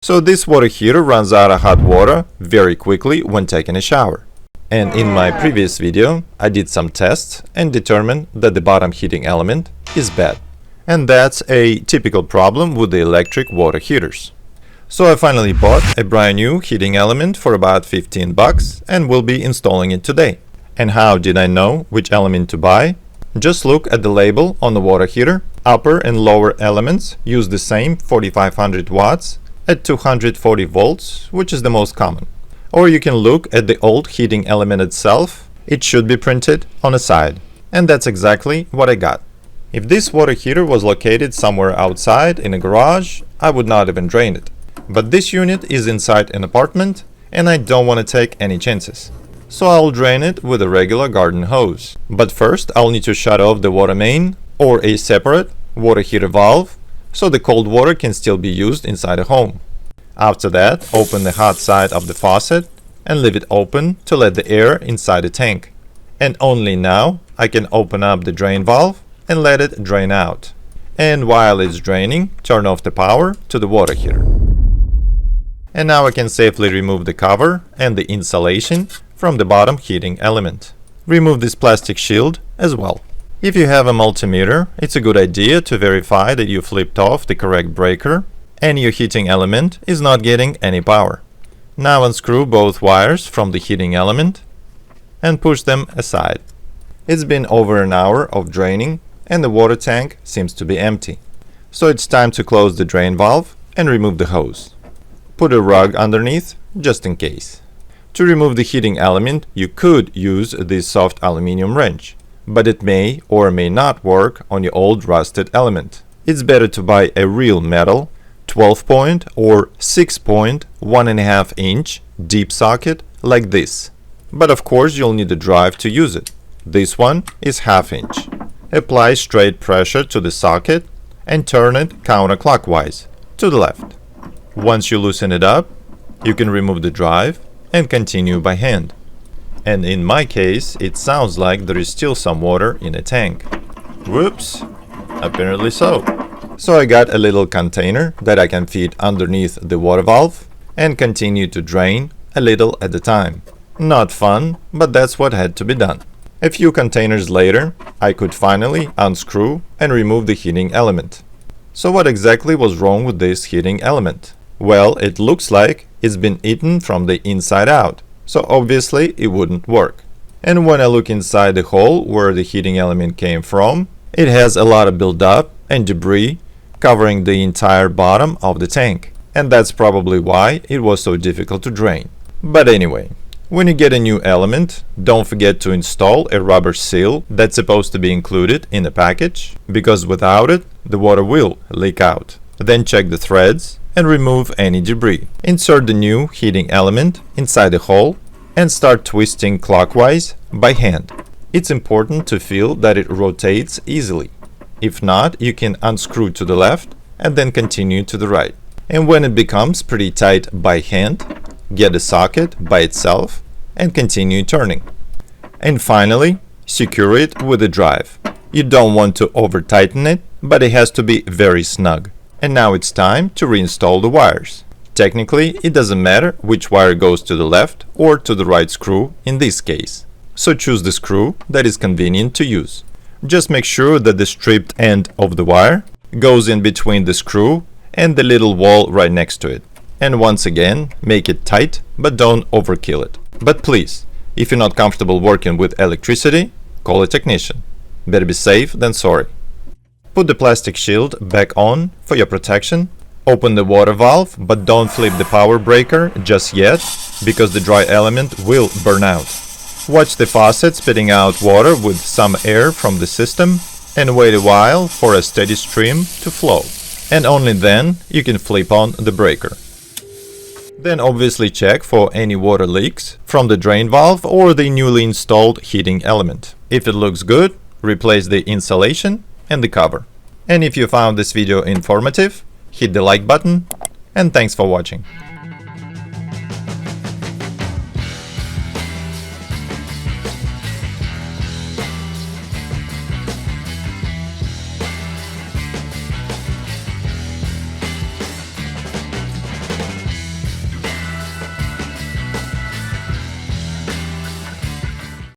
So this water heater runs out of hot water very quickly when taking a shower. And in my previous video, I did some tests and determined that the bottom heating element is bad. And that's a typical problem with the electric water heaters. So I finally bought a brand new heating element for about 15 bucks and will be installing it today. And how did I know which element to buy? Just look at the label on the water heater. Upper and lower elements use the same 4500 watts at 240 volts, which is the most common. Or you can look at the old heating element itself. It should be printed on the side. And that's exactly what I got. If this water heater was located somewhere outside in a garage, I would not even drain it. But this unit is inside an apartment and I don't want to take any chances. So I'll drain it with a regular garden hose. But first I'll need to shut off the water main or a separate water heater valve so the cold water can still be used inside a home. After that, open the hot side of the faucet and leave it open to let the air inside the tank. And only now I can open up the drain valve and let it drain out. And while it's draining, turn off the power to the water heater. And now I can safely remove the cover and the insulation from the bottom heating element. Remove this plastic shield as well. If you have a multimeter, it's a good idea to verify that you flipped off the correct breaker and your heating element is not getting any power. Now unscrew both wires from the heating element and push them aside. It's been over an hour of draining and the water tank seems to be empty. So it's time to close the drain valve and remove the hose. Put a rug underneath just in case. To remove the heating element, you could use this soft aluminum wrench, but it may or may not work on your old rusted element. It's better to buy a real metal 12-point or 6-point 1.5 inch deep socket like this. But of course you'll need a drive to use it. This one is 1/2 inch. Apply straight pressure to the socket and turn it counterclockwise to the left. Once you loosen it up, you can remove the drive and continue by hand. And in my case, it sounds like there is still some water in the tank. Whoops, apparently so. So I got a little container that I can feed underneath the water valve and continue to drain a little at a time. Not fun, but that's what had to be done. A few containers later, I could finally unscrew and remove the heating element. So what exactly was wrong with this heating element? Well, it looks like it's been eaten from the inside out. So obviously it wouldn't work. And when I look inside the hole where the heating element came from, it has a lot of buildup and debris covering the entire bottom of the tank. And that's probably why it was so difficult to drain. But anyway, when you get a new element, don't forget to install a rubber seal that's supposed to be included in the package, because without it, the water will leak out. Then check the threads and remove any debris. Insert the new heating element inside the hole and start twisting clockwise by hand. It's important to feel that it rotates easily. If not, you can unscrew to the left and then continue to the right. And when it becomes pretty tight by hand, get a socket by itself and continue turning. And finally, secure it with a drive. You don't want to over tighten it, but it has to be very snug. And now it's time to reinstall the wires. Technically, it doesn't matter which wire goes to the left or to the right screw in this case. So choose the screw that is convenient to use. Just make sure that the stripped end of the wire goes in between the screw and the little wall right next to it. And once again, make it tight, but don't overkill it. But please, if you're not comfortable working with electricity, call a technician. Better be safe than sorry. Put the plastic shield back on for your protection. Open the water valve, but don't flip the power breaker just yet, because the dry element will burn out. Watch the faucet spitting out water with some air from the system and wait a while for a steady stream to flow. And only then you can flip on the breaker. Then obviously check for any water leaks from the drain valve or the newly installed heating element. If it looks good, replace the insulation and the cover. And if you found this video informative, hit the like button and thanks for watching.